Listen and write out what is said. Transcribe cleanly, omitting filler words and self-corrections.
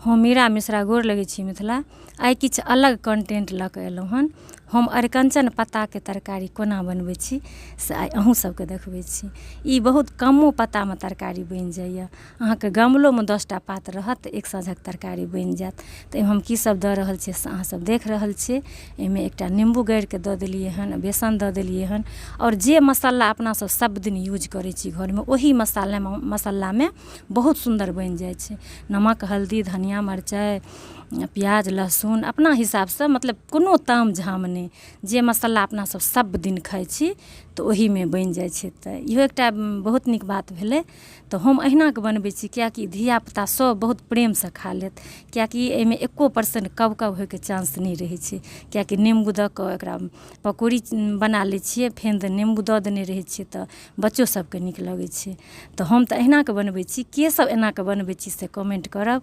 हम मीरा मिश्रा गोर लगै छी मिथिला। आइ किछु अलग कंटेंट लऽ कऽ एलहुँ हन। हम अरिकंचन पत्ताके तरकारी कोना बनबै छी से आइ अहूँ सबके देखबै छी। ई बहुत कमो पत्तामे तरकारी बनि जाइए। अहाँके गमलोमे 10टा पात रहत तऽ एक साँझक तरकारी बनि जायत। तऽ एहिमे हम की सब दऽ रहल छियै से अहाँ सब देख रहल छियै। एहिमे एकटा नींबू गाड़िके दऽ देलियै हन, बेसन दऽ देलियै हन, आओर जे मसाला अपना सब दिन यूज करै छी घरमे ओही मसालामे बहुत सुन्दर बनि जाइ छै। नमक, हल्दी, धनिया, मरचाइ, प्याज, लहसुन अपना हिसाबसँ, मतलब कोनो ताम झाम नहि। जे मसाला अपना सब दिन खाइ छी तऽ ओहीमे बनि जाइ छै। तऽ इहो एकटा बहुत नीक बात भेलै। तऽ हम अहिनाके बनबै छी, किएकि धियापुता सब बहुत प्रेमसँ खा लेत। किएकि एहिमे 1% कब कब होइके चान्स नहि रहै छै। किएकि नेम्बू दऽ कऽ एकरा पकौड़ी बना लै छियै, फेन तऽ नेम्बू दऽ देने रहै छियै तऽ बच्चो सबके नीक लगै छै। तऽ हम तऽ अहिनाके बनबै छी। के सब एनाके बनबै छी से कमेंट करब।